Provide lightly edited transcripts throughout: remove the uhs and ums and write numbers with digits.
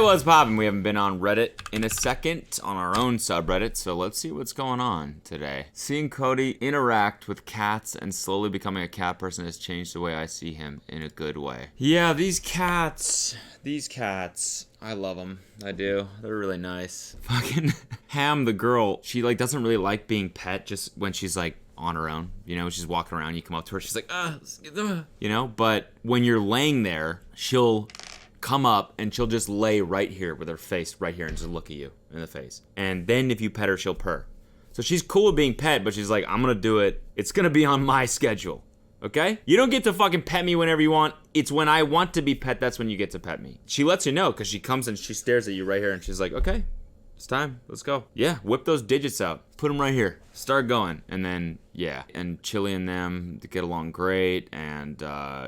what's poppin'? We haven't been on Reddit in a second, on our own subreddit, so let's see what's going on today. Seeing Cody interact with cats and slowly becoming a cat person has changed the way I see him in a good way. Yeah, these cats, I love them. I do. They're really nice. Fucking Ham, the girl, she like doesn't really like being pet just when she's like on her own. You know, she's walking around, you come up to her, she's like, you know, but when you're laying there, she'll come up and she'll just lay right here with her face right here and just look at you in the face. And then if you pet her, she'll purr. So she's cool with being pet, but she's like, I'm gonna do it. It's gonna be on my schedule. Okay? You don't get to fucking pet me whenever you want. It's when I want to be pet, that's when you get to pet me. She lets you know because she comes and she stares at you right here and she's like, okay, it's time. Let's go. Yeah, whip those digits out. Put them right here. Start going. And then, yeah. And Chili and them get along great. And,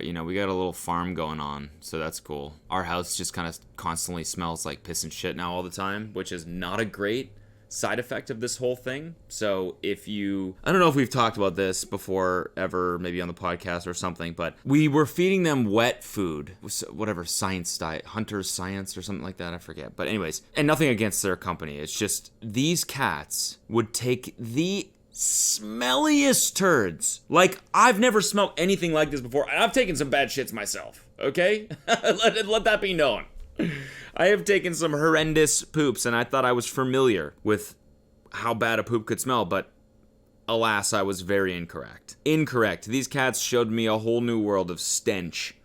you know, we got a little farm going on. So that's cool. Our house just kind of constantly smells like piss and shit now all the time, which is not a great side effect of this whole thing. So if you, I don't know if we've talked about this before ever, maybe on the podcast or something, but we were feeding them wet food, whatever science diet, Hunter's Science or something like that, I forget. But anyways, and nothing against their company. It's just these cats would take the smelliest turds. Like, I've never smelled anything like this before, and I've taken some bad shits myself, okay? let that be known. I have taken some horrendous poops, and I thought I was familiar with how bad a poop could smell, but alas, I was very incorrect. Incorrect. These cats showed me a whole new world of stench.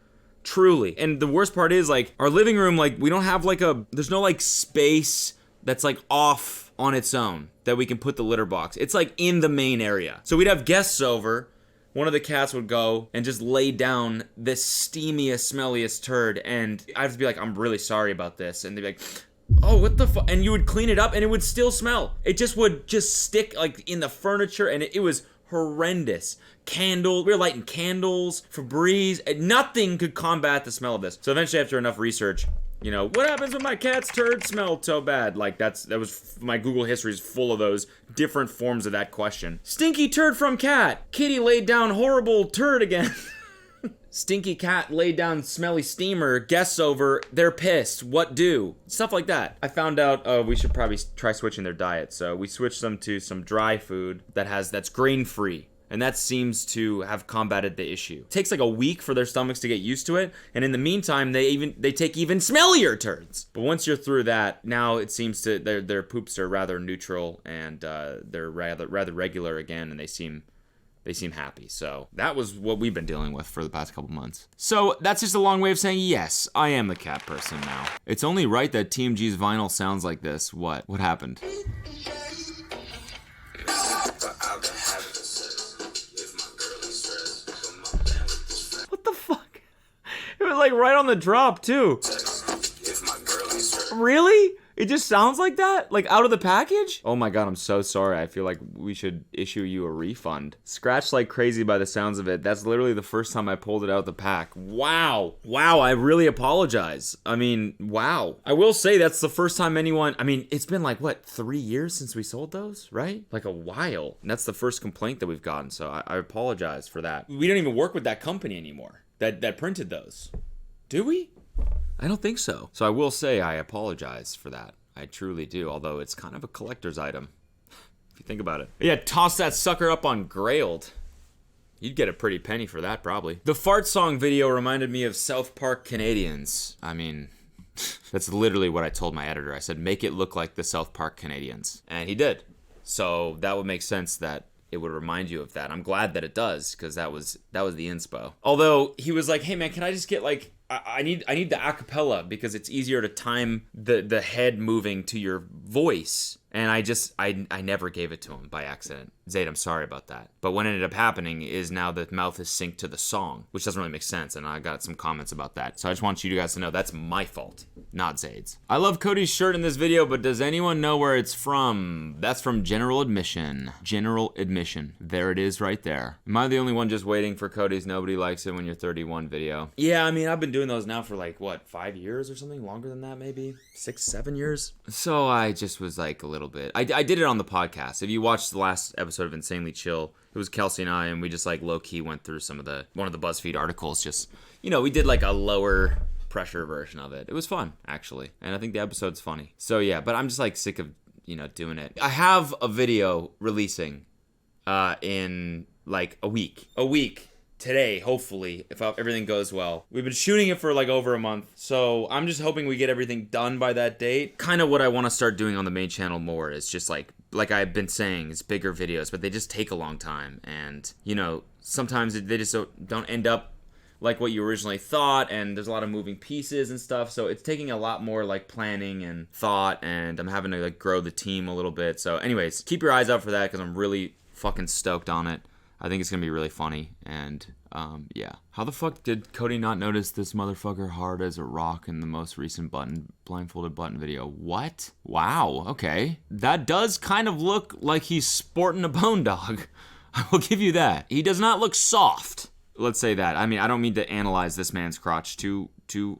Truly. And the worst part is, like, our living room, like, we don't have, like, there's no, like, space that's, like, off on its own that we can put the litter box. It's, like, in the main area. So we'd have guests over. One of the cats would go and just lay down this steamiest, smelliest turd, and I have to be like, I'm really sorry about this. And they'd be like, oh, what the fuck? And you would clean it up, and it would still smell. It just would just stick, like, in the furniture, and it was horrendous. We were lighting candles, Febreze, and nothing could combat the smell of this. So eventually, after enough research, you know, what happens when my cat's turd smelled so bad? Like, that was, my Google history is full of those different forms of that question. Stinky turd from cat. Kitty laid down horrible turd again. Stinky cat laid down smelly steamer. Guests over, they're pissed. What do? Stuff like that. I found out we should probably try switching their diet. So we switched them to some dry food that's grain-free. And that seems to have combated the issue. It takes like a week for their stomachs to get used to it, and in the meantime, they take even smellier turds. But once you're through that, now it seems to their poops are rather neutral, and they're rather regular again, and they seem happy. So that was what we've been dealing with for the past couple months. So that's just a long way of saying yes, I am the cat person now. It's only right that Team G's vinyl sounds like this. What happened? It was like right on the drop too. Really? It just sounds like that? Like out of the package? Oh my god, I'm so sorry. I feel like we should issue you a refund. Scratched like crazy by the sounds of it. That's literally the first time I pulled it out of the pack. Wow. Wow, I really apologize. I mean, wow. I will say that's the first time it's been like, what, 3 years since we sold those, right? Like a while. And that's the first complaint that we've gotten, so I apologize for that. We don't even work with that company anymore that printed those. Do we? I don't think so. So I will say I apologize for that. I truly do, although it's kind of a collector's item, if you think about it. Yeah, toss that sucker up on Grailed. You'd get a pretty penny for that, probably. The fart song video reminded me of South Park Canadians. I mean, that's literally what I told my editor. I said, make it look like the South Park Canadians. And he did. So that would make sense that it would remind you of that. I'm glad that it does, because that was the inspo. Although he was like, hey man, can I just get like, I need the acapella because it's easier to time the head moving to your voice. And I never gave it to him by accident. Zayd, I'm sorry about that. But what ended up happening is now the mouth is synced to the song, which doesn't really make sense, and I got some comments about that. So I just want you guys to know that's my fault, not Zayd's. I love Cody's shirt in this video, but does anyone know where it's from? That's from General Admission. General Admission. There it is right there. Am I the only one just waiting for Cody's Nobody Likes It When You're 31 video? Yeah, I mean, I've been doing those now for like, what, 5 years or something? Longer than that, maybe? 6, 7 years? So I just was like a little bit. I did it on the podcast. If you watched the last episode of Insanely Chill, it was Kelsey and I, and we just like low-key went through one of the BuzzFeed articles. Just, you know, we did like a lower pressure version of it. It was fun, actually. And I think the episode's funny. So yeah, but I'm just like sick of, doing it. I have a video releasing in like a week. Today, hopefully, if everything goes well. We've been shooting it for like over a month, so I'm just hoping we get everything done by that date. Kind of what I want to start doing on the main channel more is just like I've been saying, it's bigger videos, but they just take a long time, and sometimes they just don't end up like what you originally thought, and there's a lot of moving pieces and stuff, so it's taking a lot more like planning and thought, and I'm having to like grow the team a little bit. So anyways, keep your eyes out for that, because I'm really fucking stoked on it. I think it's gonna be really funny, and yeah. How the fuck did Cody not notice this motherfucker hard as a rock in the most recent blindfolded button video? What? Wow, okay. That does kind of look like he's sporting a bone dog. I will give you that. He does not look soft. Let's say that. I mean, I don't mean to analyze this man's crotch too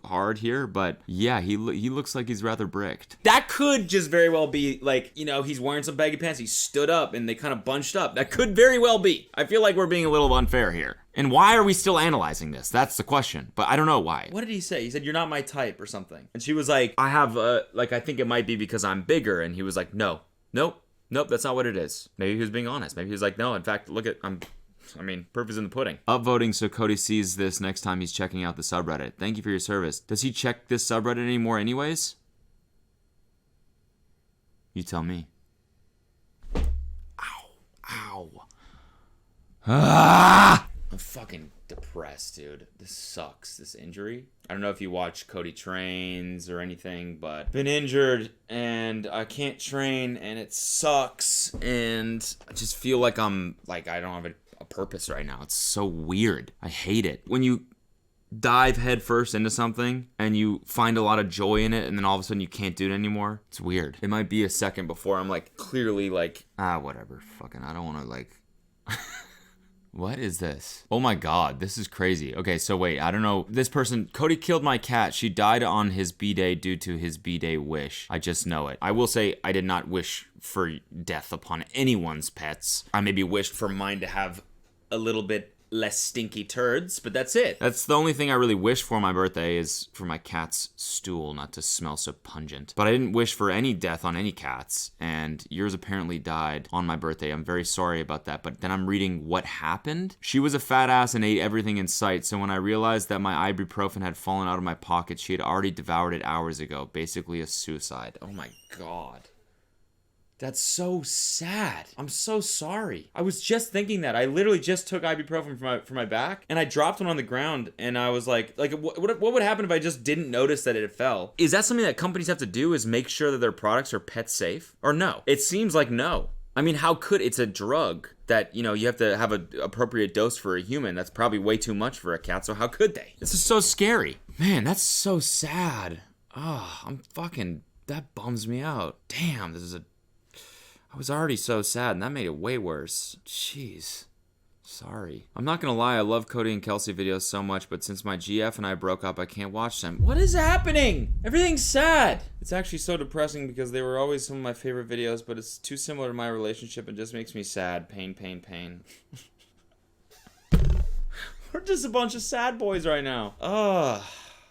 hard here, but yeah, he looks like he's rather bricked. That could just very well be like, he's wearing some baggy pants, he stood up and they kind of bunched up. That could very well be. I feel like we're being a little unfair here. And why are we still analyzing this? That's the question. But I don't know why. What did he say? He said, "You're not my type," or something. And she was like, I think it might be because I'm bigger. And he was like, nope, that's not what it is. Maybe he was being honest. Maybe he was like, no, in fact, proof is in the pudding. Upvoting so Cody sees this next time he's checking out the subreddit. Thank you for your service. Does he check this subreddit anymore anyways? You tell me. Ow. Ah! I'm fucking depressed, dude. This sucks, this injury. I don't know if you watch Cody Trains or anything, but been injured and I can't train and it sucks, and I just feel like I don't have a purpose right now. It's so weird. I hate it. When you dive headfirst into something and you find a lot of joy in it and then all of a sudden you can't do it anymore, it's weird. It might be a second before I'm like clearly like, whatever, fucking, I don't want to like... What is this? Oh my god, this is crazy. Okay, so wait, I don't know. This person, Cody killed my cat. She died on his B-Day due to his B-Day wish. I just know it. I will say I did not wish for death upon anyone's pets. I maybe wished for mine to have a little bit less stinky turds, but that's it. That's the only thing I really wish for my birthday, is for my cat's stool not to smell so pungent. But I didn't wish for any death on any cats, and yours apparently died on my birthday. I'm very sorry about that, but then I'm reading what happened. She was a fat ass and ate everything in sight, so when I realized that my ibuprofen had fallen out of my pocket, she had already devoured it hours ago. Basically a suicide. Oh my god. That's so sad. I'm so sorry. I was just thinking that. I literally just took ibuprofen for my back, and I dropped one on the ground, and I was like what would happen if I just didn't notice that it fell? Is that something that companies have to do, is make sure that their products are pet safe? Or no? It seems like no. I mean, how could, it's a drug that, you have to have an appropriate dose for a human. That's probably way too much for a cat, so how could they? This is so scary. Man, that's so sad. Oh, that bums me out. Damn, I was already so sad, and that made it way worse. Jeez. Sorry. I'm not gonna lie, I love Cody and Kelsey videos so much, but since my GF and I broke up, I can't watch them. What is happening? Everything's sad. It's actually so depressing because they were always some of my favorite videos, but it's too similar to my relationship and just makes me sad. Pain. We're just a bunch of sad boys right now. Ugh.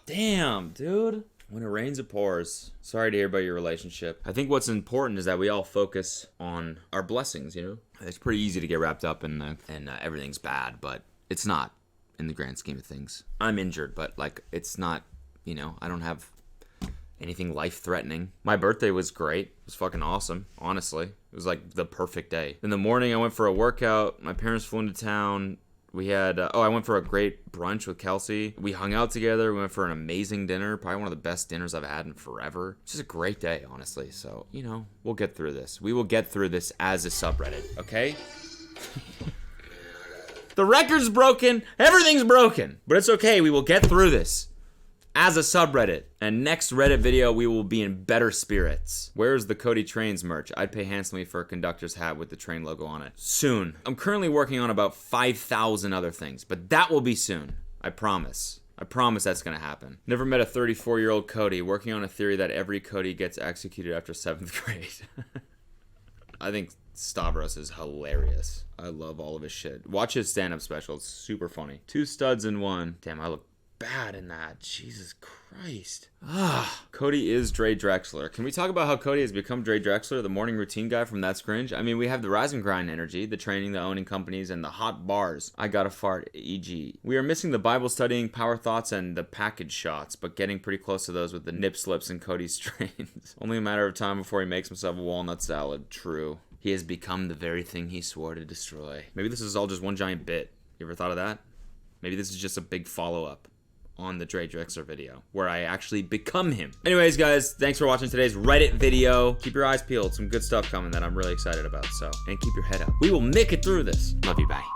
Damn, dude. When it rains, it pours. Sorry to hear about your relationship. I think what's important is that we all focus on our blessings, It's pretty easy to get wrapped up in everything's bad, but it's not in the grand scheme of things. I'm injured, but it's not, I don't have anything life-threatening. My birthday was great. It was fucking awesome, honestly. It was the perfect day. In the morning, I went for a workout. My parents flew into town. We had, I went for a great brunch with Kelsey. We hung out together. We went for an amazing dinner. Probably one of the best dinners I've had in forever. It's just a great day, honestly. So, we'll get through this. We will get through this as a subreddit, okay? The record's broken. Everything's broken. But it's okay. We will get through this as a subreddit. And next Reddit video, we will be in better spirits. Where's the Cody Trains merch? I'd pay handsomely for a conductor's hat with the train logo on it. Soon. I'm currently working on about 5,000 other things, but that will be soon. I promise. I promise that's gonna happen. Never met a 34-year-old Cody, working on a theory that every Cody gets executed after 7th grade. I think Stavros is hilarious. I love all of his shit. Watch his stand-up special. It's super funny. 2 studs in 1. Damn, I look bad in that. Jesus Christ. Cody is Dre Drexler. Can we talk about how Cody has become Dre Drexler, the morning routine guy from That's Cringe? I mean, we have the rise and grind energy, the training, the owning companies, and the hot bars. I gotta fart, e.g. We are missing the Bible studying, power thoughts, and the package shots, but getting pretty close to those with the nip slips and Cody's strains. Only a matter of time before he makes himself a walnut salad. True. He has become the very thing he swore to destroy. Maybe this is all just one giant bit. You ever thought of that? Maybe this is just a big follow-up on the Dre Drexler video where I actually become him. Anyways, guys, thanks for watching today's Reddit video. Keep your eyes peeled. Some good stuff coming that I'm really excited about. And keep your head up. We will make it through this. Love you. Bye.